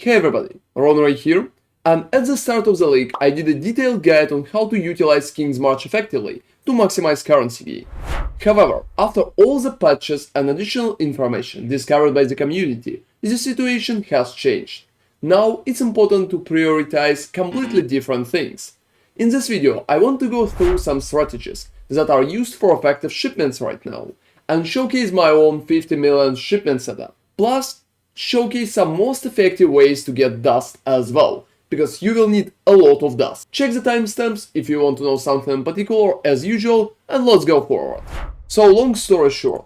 Hey everybody, ronarray here, and at the start of the league I did a detailed guide on how to utilize Kingsmarch effectively to maximize currency gain. However, after all the patches and additional information discovered by the community, the situation has changed. Now it's important to prioritize completely different things. In this video I want to go through some strategies that are used for effective shipments right now, and showcase my own 50 million shipment setup, plus showcase some most effective ways to get dust as well, because you will need a lot of dust. Check the timestamps if you want to know something in particular as usual, and let's go forward. So long story short,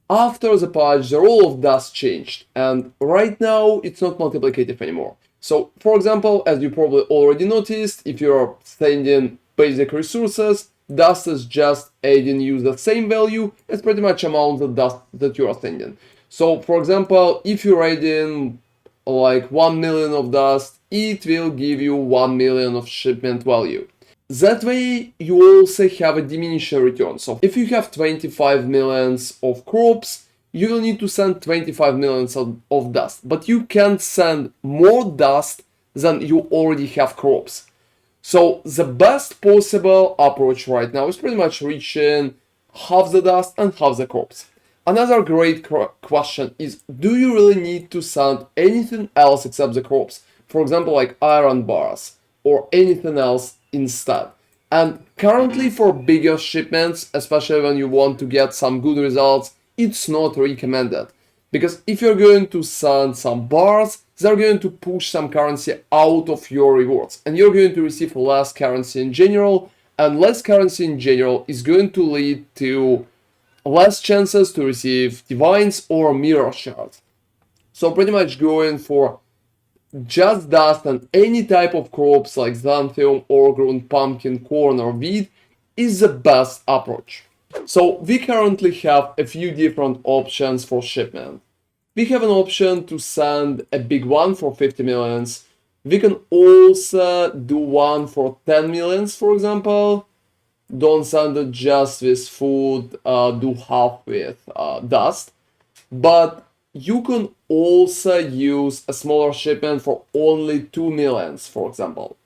after the patch the role of dust changed, and right now it's not multiplicative anymore. So for example, as you probably already noticed, if you're sending basic resources, dust is just adding you the same value as pretty much amount of dust that you are sending. So for example, if you're adding like 1 million of dust, it will give you 1 million of shipment value. That way you also have a diminishing return. So if you have 25 millions of crops, you will need to send 25 millions of dust, but you can't send more dust than you already have crops. So the best possible approach right now is pretty much reaching half the dust and half the crops. Another great question is, do you really need to send anything else except the crops? For example, like iron bars or anything else instead. And currently for bigger shipments, especially when you want to get some good results, it's not recommended. Because if you're going to send some bars, they're going to push some currency out of your rewards. And you're going to receive less currency in general. And less currency in general is going to lead to less chances to receive divines or mirror shards. So pretty much going for just dust and any type of crops like xanthium, orgrun, pumpkin, corn or wheat is the best approach. So we currently have a few different options for shipment. We have an option to send a big one for 50 millions. We can also do one for 10 millions, for example. Don't send it just with food, do half with dust. But you can also use a smaller shipment for only 2 millions, for example.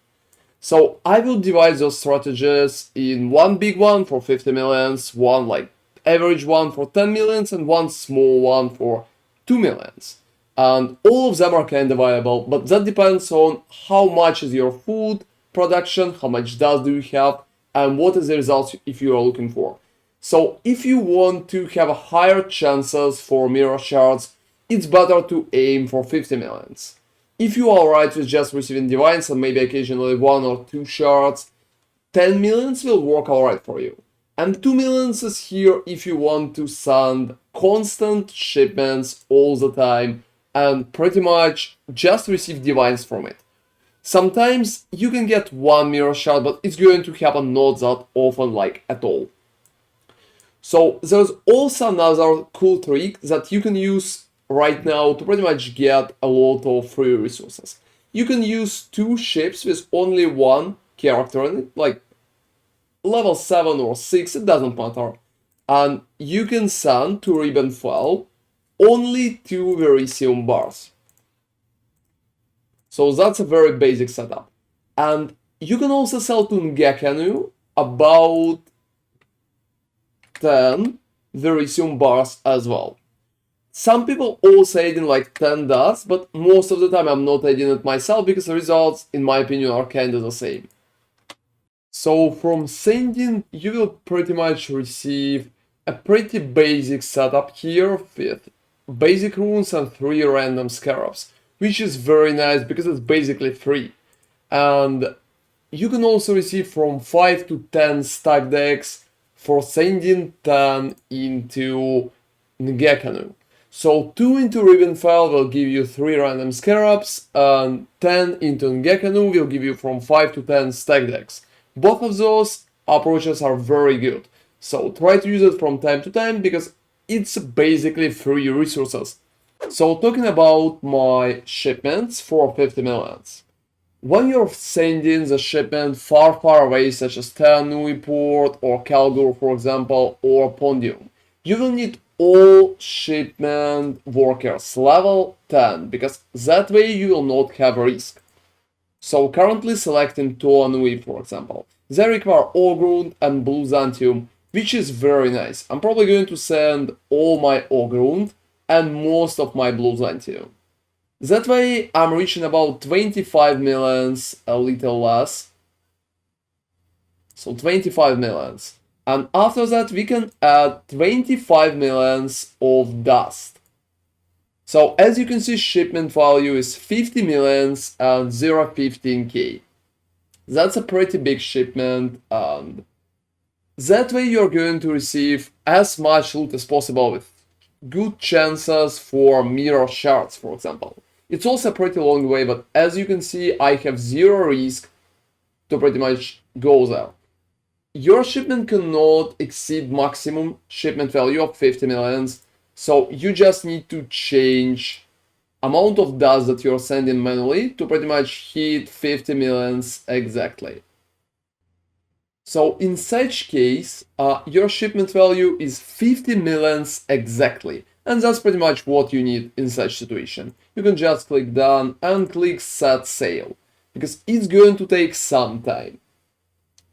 So I will divide those strategies in one big one for 50 millions, one like average one for 10 millions, and one small one for 2 millions. And all of them are kind of viable, but that depends on how much is your food production, how much dust do you have, and what is the results if you are looking for. So if you want to have a higher chances for mirror shards, it's better to aim for 50 millions. If you are alright with just receiving divines and maybe occasionally 1 or 2 shards, 10 millions will work alright for you. And 2 millions is here if you want to send constant shipments all the time and pretty much just receive divines from it. Sometimes you can get 1 mirror shard, but it's going to happen not that often, like at all. So there's also another cool trick that you can use right now to pretty much get a lot of free resources. You can use 2 ships with only 1 character in it, like level 7 or 6, it doesn't matter. And you can send to Ribbon Fell only 2 Verisium bars. So that's a very basic setup. And you can also sell to Ngekanu about 10 Verisium bars as well. Some people also adding like 10 dust, but most of the time I'm not adding it myself because the results, in my opinion, are kind of the same. So from sending, you will pretty much receive a pretty basic setup here with basic runes and 3 random scarabs, which is very nice because it's basically free. And you can also receive from 5 to 10 stack decks for sending 10 into Ngekanu. So 2 into Ribbonfell will give you 3 random scarabs, and 10 into Ngekanu will give you from 5 to 10 stack decks. Both of those approaches are very good. So try to use it from time to time because it's basically free resources. So talking about my shipments for 50 millions. When you're sending the shipment far away, such as Nui Port or Kalguur, for example, or Pondium, you will need all shipment workers level 10, because that way you will not have risk. So currently selecting Thaumaturgic, for example. They require ore grunt and blue xanthium, which is very nice. I'm probably going to send all my ore grunt and most of my blue xanthium. That way I'm reaching about 25 millions, a little less. So 25 millions. And after that we can add 25 millions of dust. So as you can see, shipment value is 50 millions and 0.15k. That's a pretty big shipment, and that way you're going to receive as much loot as possible with good chances for mirror shards, for example. It's also a pretty long way, but as you can see, I have zero risk to pretty much go there. Your shipment cannot exceed maximum shipment value of 50 millions, so you just need to change amount of dust that you're sending manually to pretty much hit 50 millions exactly. So in such case, your shipment value is 50 millions exactly, and that's pretty much what you need in such situation. You can just click done and click set sail, because it's going to take some time.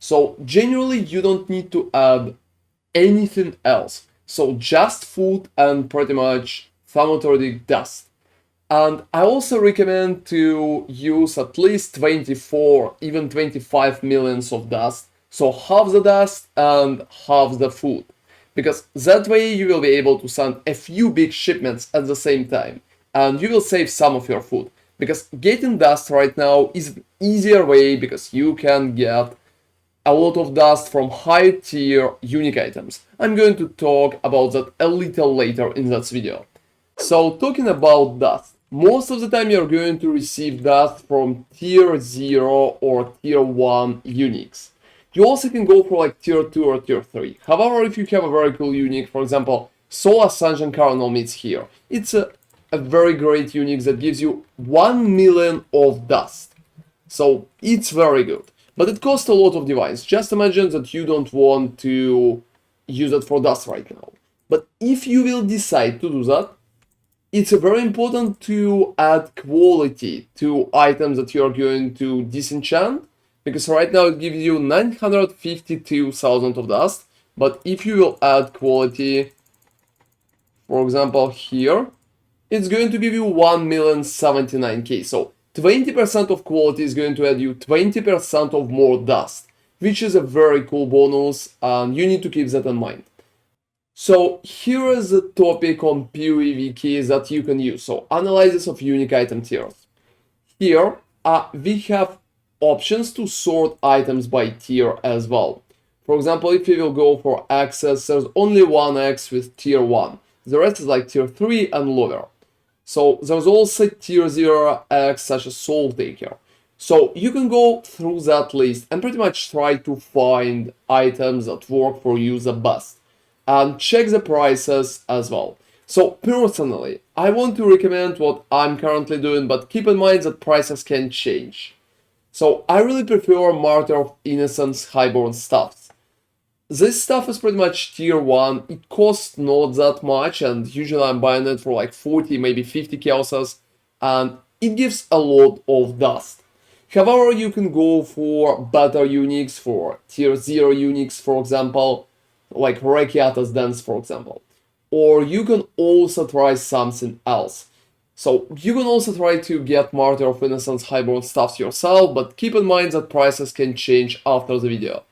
So generally you don't need to add anything else. So just food and pretty much thaumaturgic dust. And I also recommend to use at least 24, even 25 millions of dust. So half the dust and half the food. Because that way you will be able to send a few big shipments at the same time. And you will save some of your food. Because getting dust right now is an easier way, because you can get a lot of dust from high tier unique items. I'm going to talk about that a little later in this video. So talking about dust, most of the time you're going to receive dust from tier 0 or tier 1 uniques. You also can go for like tier 2 or tier 3. However, if you have a very cool unique, for example, Solar Sunshine Carnal Meats here, it's a very great unique that gives you 1 million of dust. So it's very good. But it costs a lot of device. Just imagine that you don't want to use it for dust right now. But if you will decide to do that, it's very important to add quality to items that you are going to disenchant, because right now it gives you 952,000 of dust. But if you will add quality, for example here, it's going to give you 1,079,000. So 20% of quality is going to add you 20% of more dust, which is a very cool bonus, and you need to keep that in mind. So here is a topic on PoE keys that you can use. So analysis of unique item tiers. Here we have options to sort items by tier as well. For example, if you will go for access, there's only one X with tier 1. The rest is like tier 3 and lower. So there's also tier 0x such as Soul Taker. So you can go through that list and pretty much try to find items that work for you the best. And check the prices as well. So personally, I want to recommend what I'm currently doing, but keep in mind that prices can change. So I really prefer Martyr of Innocence Highborn stuffs. This stuff is pretty much tier 1, it costs not that much, and usually I'm buying it for like 40, maybe 50 chaoses, and it gives a lot of dust. However, you can go for better uniques, for tier 0 uniques, for example, like Rekiata's Dance, for example. Or you can also try something else. So you can also try to get Martyr of Innocence Highborn stuffs yourself, but keep in mind that prices can change after the video.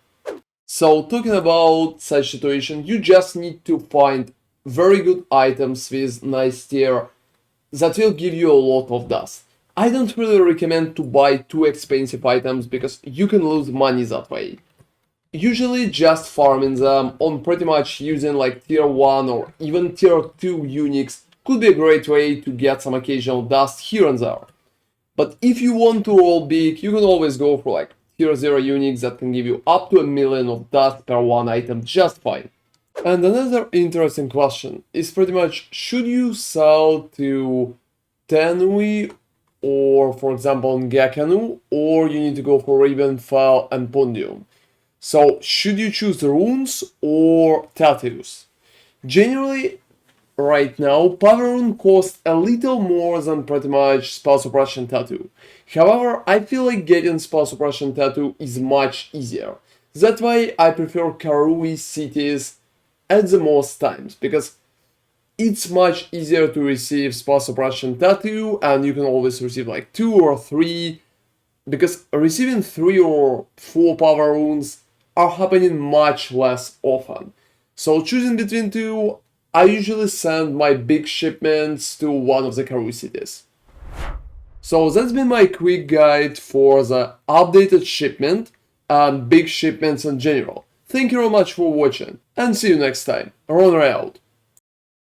So talking about such situation, you just need to find very good items with nice tier that will give you a lot of dust. I don't really recommend to buy too expensive items, because you can lose money that way. Usually just farming them on pretty much using like tier 1 or even tier 2 uniques could be a great way to get some occasional dust here and there. But if you want to roll big, you can always go for like tier 0 uniques that can give you up to 1 million of dust per one item just fine. And another interesting question is pretty much, should you sell to Tenui or for example Ngekanu, or you need to go for Ravenfell and Pondium? So should you choose runes or tattoos? Generally, right now, power rune costs a little more than pretty much spell suppression tattoo. However, I feel like getting spell suppression tattoo is much easier. That's why I prefer Karui cities at the most times, because it's much easier to receive spell suppression tattoo, and you can always receive like 2 or 3, because receiving 3 or 4 power runes are happening much less often. So choosing between 2, I usually send my big shipments to one of the Karui cities. So that's been my quick guide for the updated shipment and big shipments in general. Thank you very much for watching, and see you next time. ronarray out.